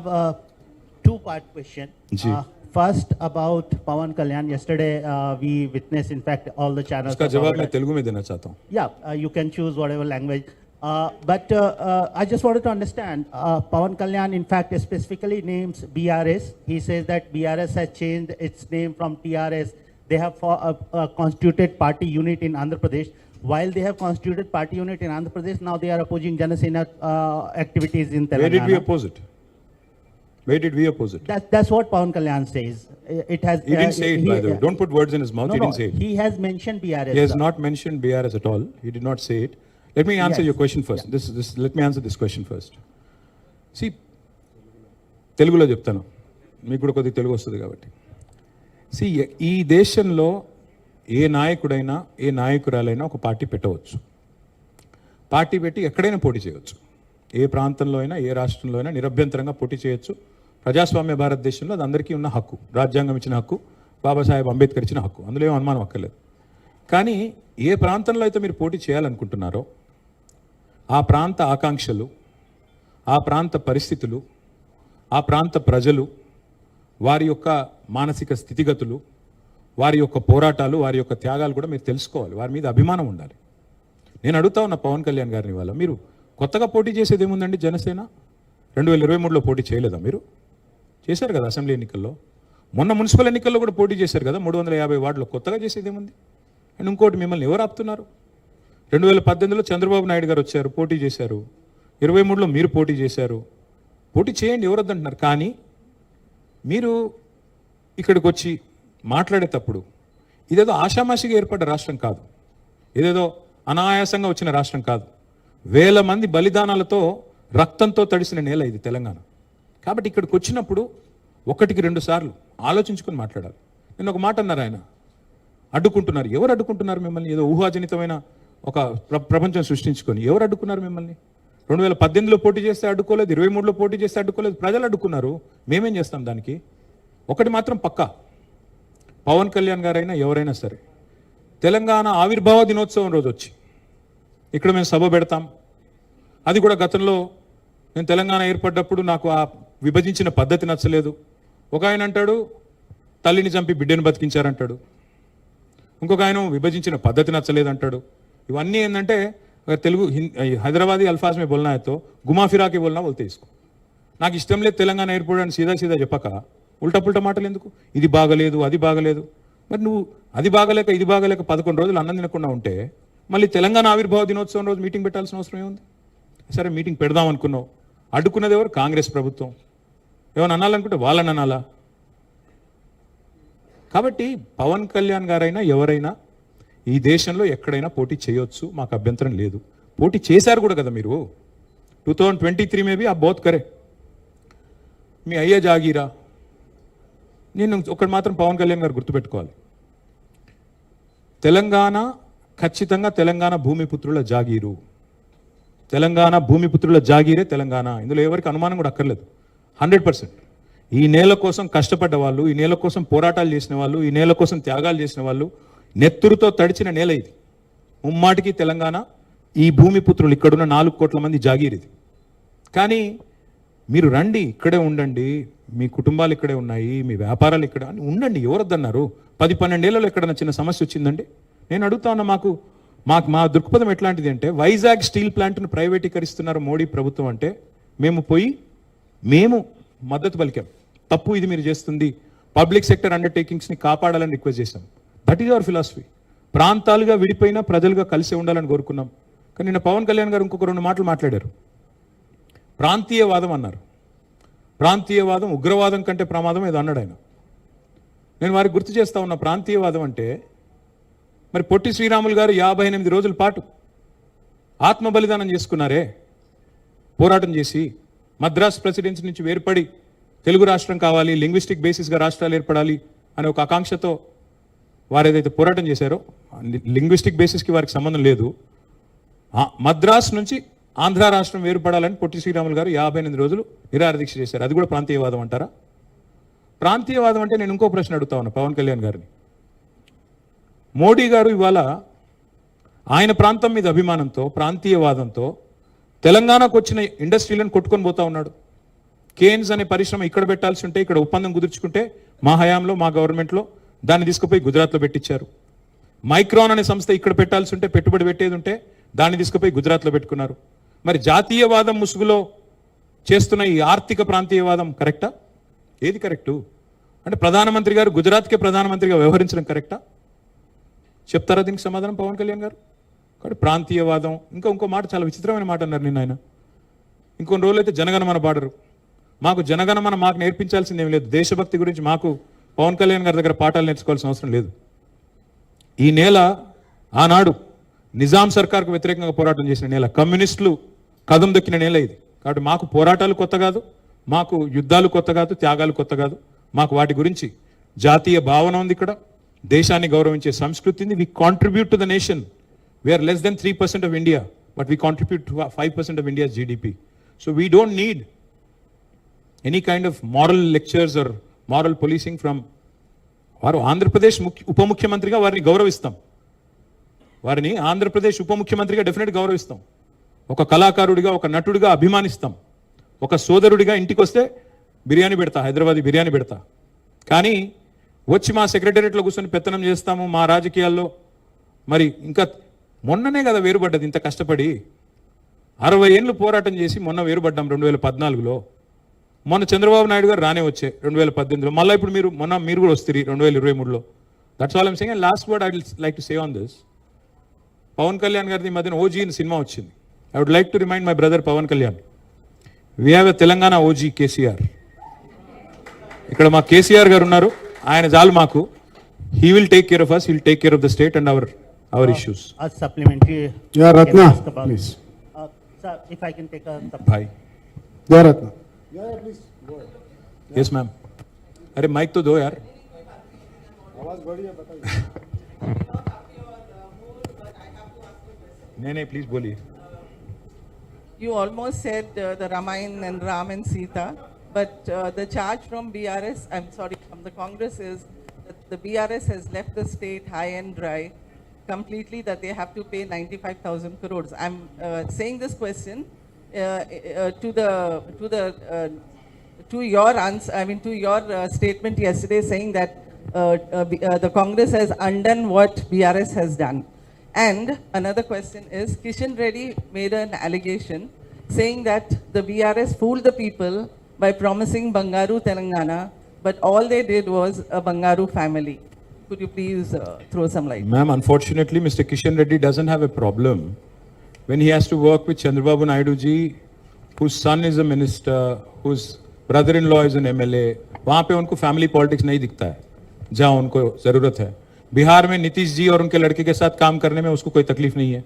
A two-part question. First about Pawan Kalyan. Yesterday we witnessed, in fact, all the channels. उसका जवाब मैं तेलुगु में देना चाहता हूँ. Yeah, you can choose whatever language. But I just wanted to understand. Pawan Kalyan, in fact, specifically names BRS. He says that BRS has changed its name from TRS. They have constituted party unit in Andhra Pradesh. While they have constituted party unit in Andhra Pradesh, now they are opposing Janasena activities in Telangana. Where did we oppose it? Where did we oppose it? That's what Pawan Kalyan says. It has. He didn't say it, by the way. Don't put words in his mouth. No, he didn't say it. He has mentioned BRS. He has not mentioned BRS at all. He did not say it. Let me answer your question first. Yeah. Let me answer this question first. See, తెలుగులో చెప్తాను. మీకు కూడా కొద్దిగా తెలుగు వస్తుంది కాబట్టి. See, ఈ దేశంలో ఏ నాయకుడైనా ఏ నాయకురాలైనా ఒక పార్టీ పెట్టవచ్చు. పార్టీ పెట్టి ఎక్కడైనా పోటీ చేయవచ్చు. ఏ ప్రాంతంలో అయినా ఏ రాష్ట్రంలో అయినా నిరభ్యంతరంగా పోటీ చేయొచ్చు. ప్రజాస్వామ్య భారతదేశంలో అది అందరికీ ఉన్న హక్కు, రాజ్యాంగం ఇచ్చిన హక్కు, బాబాసాహెబ్ అంబేద్కర్ ఇచ్చిన హక్కు, అందులో ఏం అనుమానం అక్కర్లేదు. కానీ ఏ ప్రాంతంలో అయితే మీరు పోటీ చేయాలనుకుంటున్నారో ఆ ప్రాంత ఆకాంక్షలు, ఆ ప్రాంత పరిస్థితులు, ఆ ప్రాంత ప్రజలు, వారి యొక్క మానసిక స్థితిగతులు, వారి యొక్క పోరాటాలు, వారి యొక్క త్యాగాలు కూడా మీరు తెలుసుకోవాలి. వారి మీద అభిమానం ఉండాలి. నేను అడుగుతా ఉన్న పవన్ కళ్యాణ్ గారిని వాళ్ళ, మీరు కొత్తగా పోటీ చేసేది ఏముందండి? జనసేన 2023లో పోటీ చేయలేదా? మీరు చేశారు కదా అసెంబ్లీ ఎన్నికల్లో. మొన్న మున్సిపల్ ఎన్నికల్లో కూడా పోటీ చేశారు కదా 350 వార్డులో. కొత్తగా చేసేది ఏముంది? అండ్ ఇంకోటి, మిమ్మల్ని ఎవరు ఆపుతున్నారు? 2018లో చంద్రబాబు నాయుడు గారు వచ్చారు, పోటీ చేశారు. 23లో మీరు పోటీ చేశారు. పోటీ చేయండి, ఎవరు వద్దంటున్నారు. కానీ మీరు ఇక్కడికి వచ్చి మాట్లాడేటప్పుడు ఇదేదో ఆషామాషిగా ఏర్పడ్డ రాష్ట్రం కాదు, ఏదేదో అనాయాసంగా వచ్చిన రాష్ట్రం కాదు. వేల మంది బలిదానాలతో రక్తంతో తడిసిన నేల ఇది తెలంగాణ. కాబట్టి ఇక్కడికి వచ్చినప్పుడు ఒకటికి 2 సార్లు ఆలోచించుకొని మాట్లాడాలి. నేను ఒక మాట అన్నారు, ఆయన అడ్డుకుంటున్నారు. ఎవరు అడ్డుకుంటున్నారు మిమ్మల్ని? ఏదో ఊహాజనితమైన ఒక ప్రపంచం సృష్టించుకొని ఎవరు అడ్డుకున్నారు మిమ్మల్ని? 2018లో పోటీ చేస్తే అడ్డుకోలేదు, 23లో పోటీ చేస్తే అడ్డుకోలేదు, ప్రజలు అడ్డుకున్నారు. మేమేం చేస్తాం దానికి? ఒకటి మాత్రం పక్కా, పవన్ కళ్యాణ్ గారైనా ఎవరైనా సరే తెలంగాణ ఆవిర్భావ దినోత్సవం రోజు వచ్చి ఇక్కడ మేము సభ పెడతాం. అది కూడా గతంలో నేను తెలంగాణ ఏర్పడ్డప్పుడు నాకు ఆ విభజించిన పద్ధతి నచ్చలేదు. ఒక ఆయన అంటాడు తల్లిని చంపి బిడ్డను బతికించారంటాడు, ఇంకొక ఆయన విభజించిన పద్ధతి నచ్చలేదు అంటాడు. ఇవన్నీ ఏంటంటే తెలుగు హైదరాబాదీ అల్ఫాజ్ మే బోల్నా హై తో గుమా ఫిరాకి బోల్నా బోల్తే ఇసుకో. నాకు ఇష్టం లేదు తెలంగాణ ఏర్పడని సీదా చెప్పక ఉల్టా పుల్టా మాటలు ఎందుకు? ఇది బాగలేదు, అది బాగలేదు. మరి నువ్వు అది బాగలేక ఇది బాగలేక 11 రోజులు అన్నం తినకుండా ఉంటే మళ్ళీ తెలంగాణ ఆవిర్భావ దినోత్సవం రోజు మీటింగ్ పెట్టాల్సిన అవసరం ఏముంది? సరే మీటింగ్ పెడదాం అనుకున్నావు, అడ్డుకున్నది ఎవరు? కాంగ్రెస్ ప్రభుత్వం. ఏమైనా అనాలనుకుంటే వాళ్ళని అనాలా? కాబట్టి పవన్ కళ్యాణ్ గారైనా ఎవరైనా ఈ దేశంలో ఎక్కడైనా పోటీ చేయొచ్చు, మాకు అభ్యంతరం లేదు. పోటీ చేశారు కూడా కదా మీరు. 2023 में भी आप बहुत करे. మీ అయ్యే జాగీరా. నేను ఒకటి మాత్రం పవన్ కళ్యాణ్ గారు గుర్తుపెట్టుకోవాలి, తెలంగాణ ఖచ్చితంగా తెలంగాణ భూమిపుత్రుల జాగీరు. తెలంగాణ భూమిపుత్రుల జాగీరే తెలంగాణ. ఇందులో ఎవరికి అనుమానం కూడా అక్కర్లేదు. 100%. ఈ నేల కోసం కష్టపడ్డ వాళ్ళు, ఈ నేల కోసం పోరాటాలు చేసిన వాళ్ళు, ఈ నేల కోసం త్యాగాలు చేసిన వాళ్ళు, నెత్తురుతో తడిచిన నేల ఇది. ముమ్మాటికి తెలంగాణ ఈ భూమిపుత్రులు ఇక్కడున్న 4 కోట్ల మంది జాగీర్ ఇది. కానీ మీరు రండి, ఇక్కడే ఉండండి, మీ కుటుంబాలు ఇక్కడే ఉన్నాయి, మీ వ్యాపారాలు ఇక్కడ ఉండండి, ఎవరొద్దన్నారు? 10-12 ఏళ్లలో ఎక్కడన్నా చిన్న సమస్య వచ్చిందండి? నేను అడుగుతా ఉన్నా, మా దృక్పథం ఎట్లాంటిది అంటే, వైజాగ్ స్టీల్ ప్లాంట్ను ప్రైవేటీకరిస్తున్నారు మోడీ ప్రభుత్వం అంటే మేము మద్దతు పలికాం. తప్పు ఇది మీరు చేస్తుంది, పబ్లిక్ సెక్టర్ అండర్టేకింగ్స్ని కాపాడాలని రిక్వెస్ట్ చేశాం. That is our philosophy. ప్రాంతాలుగా విడిపోయినా ప్రజలుగా కలిసి ఉండాలని కోరుకున్నాం. కానీ నిన్న పవన్ కళ్యాణ్ గారు ఇంకొక 2 మాటలు మాట్లాడారు. ప్రాంతీయవాదం అన్నారు. ప్రాంతీయవాదం ఉగ్రవాదం కంటే ప్రమాదం ఏదో అన్నాడు ఆయన. నేను వారికి గుర్తు చేస్తా ఉన్న, ప్రాంతీయవాదం అంటే మరి పొట్టి శ్రీరాములు గారు 58 రోజుల పాటు ఆత్మ బలిదానం చేసుకున్నారే, పోరాటం చేసి మద్రాస్ ప్రెసిడెన్సీ నుంచి వేర్పడి తెలుగు రాష్ట్రం కావాలి, లింగ్విస్టిక్ బేసిస్గా రాష్ట్రాలు ఏర్పడాలి అనే ఒక ఆకాంక్షతో వారు ఏదైతే పోరాటం చేశారో, లింగ్విస్టిక్ బేసిస్కి వారికి సంబంధం లేదు. మద్రాస్ నుంచి ఆంధ్ర రాష్ట్రం వేరుపడాలని పొట్టి శ్రీరాములు గారు 58 రోజులు నిరాహారదీక్ష చేశారు. అది కూడా ప్రాంతీయవాదం అంటారా? ప్రాంతీయవాదం అంటే నేను ఇంకో ప్రశ్న అడుగుతా ఉన్నా పవన్ కళ్యాణ్ గారిని. మోడీ గారు ఇవాళ ఆయన ప్రాంతం మీద అభిమానంతో, ప్రాంతీయవాదంతో తెలంగాణకు వచ్చిన ఇండస్ట్రీలను కొట్టుకొని పోతా ఉన్నాడు. కేన్స్ అనే పరిశ్రమ ఇక్కడ పెట్టాల్సి ఉంటే ఇక్కడ ఒప్పందం కుదుర్చుకుంటే మా హయాంలో మా గవర్నమెంట్లో దాన్ని తీసుకుపోయి గుజరాత్లో పెట్టించారు. మైక్రాన్ అనే సంస్థ ఇక్కడ పెట్టాల్సి ఉంటే పెట్టుబడి పెట్టేది ఉంటే దాన్ని తీసుకుపోయి గుజరాత్లో పెట్టుకున్నారు. మరి జాతీయవాదం ముసుగులో చేస్తున్న ఈ ఆర్థిక ప్రాంతీయవాదం కరెక్టా? ఏది కరెక్టు? అంటే ప్రధానమంత్రి గారు గుజరాత్కే ప్రధానమంత్రిగా వ్యవహరించడం కరెక్టా? చెప్తారా దీనికి సమాధానం పవన్ కళ్యాణ్ గారు? కాబట్టి ప్రాంతీయవాదం ఇంకో మాట చాలా విచిత్రమైన మాట అన్నారు నిన్న ఆయన. ఇంకొన్ని రోజులు అయితే జనగణమన పాడరు. మాకు జనగణమన మాకు నేర్పించాల్సింది ఏం లేదు. దేశభక్తి గురించి మాకు పవన్ కళ్యాణ్ గారి దగ్గర పాఠాలు నేర్చుకోవాల్సిన అవసరం లేదు. ఈ నేల ఆనాడు నిజాం సర్కార్కు వ్యతిరేకంగా పోరాటం చేసిన నేల, కమ్యూనిస్టులు కదం దొక్కిన నేల ఇది. కాబట్టి మాకు పోరాటాలు కొత్త కాదు, మాకు యుద్ధాలు కొత్త కాదు, త్యాగాలు కొత్త కాదు. మాకు వాటి గురించి జాతీయ భావన ఉంది. ఇక్కడ దేశాన్ని గౌరవించే సంస్కృతి ఉంది. We contribute to the nation. We are less than 3% of India, but we contribute to 5% of India's GDP. So we don't need any kind of moral lectures or moral policing from. వారు ఆంధ్రప్రదేశ్ ఉప ముఖ్యమంత్రిగా వారిని గౌరవిస్తాం. వారిని ఆంధ్రప్రదేశ్ ఉప ముఖ్యమంత్రిగా డెఫినెట్ గౌరవిస్తాం. ఒక కళాకారుడిగా, ఒక నటుడిగా అభిమానిస్తాం. ఒక సోదరుడిగా ఇంటికి వస్తే బిర్యానీ పెడతా, హైదరాబాదీ బిర్యానీ పెడతా. కానీ వచ్చి మా సెక్రటేరియట్లో కూర్చొని పెత్తనం చేస్తాము మా రాజకీయాల్లో. మరి ఇంకా మొన్ననే కదా వేరుపడ్డది, ఇంత కష్టపడి 60 ఏళ్ళు పోరాటం చేసి మొన్న వేరుపడ్డాం 2014లో. మొన్న చంద్రబాబు నాయుడు గారు రానే వచ్చే 2018లో. మళ్ళీ ఇప్పుడు మీరు కూడా వస్తారు 2023లో. That's all I'm saying. And last word I will like to say on this. Pawan Kalyan గారిది మధ్యన ఓజీ అని సినిమా వచ్చింది. I would like to remind my brother Pawan Kalyan, we have a Telangana OG KCR. ఇక్కడ మా కేసీఆర్ గారు ఉన్నారు, ఆయన చాలు మాకు. He will take care of us, he will take care of the state and our issues. A supplementary. Yeah, Ratna, I can ask about- please. Sir, if I can take a भाई. Yeah, Ratna. Yes ma'am. अरे mic तो दो यार. नहीं please बोलिए. You almost said the Ramayana and Ram and Sita, but the charge from BRS, from the Congress is that the BRS has left the state high and dry completely, that they have to pay 95,000 crores. I'm saying this question to your answer, to your statement yesterday saying that the Congress has undone what BRS has done. And another question is, Kishan Reddy made an allegation saying that the BRS fooled the people by promising Bangaru Telangana, but all they did was a Bangaru family. Could you please throw some light? Ma'am, unfortunately, Mr. Kishan Reddy doesn't have a problem when he has to work with Chandrababu Naidu ji, whose son is a minister, whose brother-in-law is an MLA. वहाँ पे उनको family politics नहीं दिखता है जहाँ उनको जरूरत है. बिहार में नीतीश जी और उनके लड़के के साथ काम करने में उसको कोई तकलीफ नहीं है.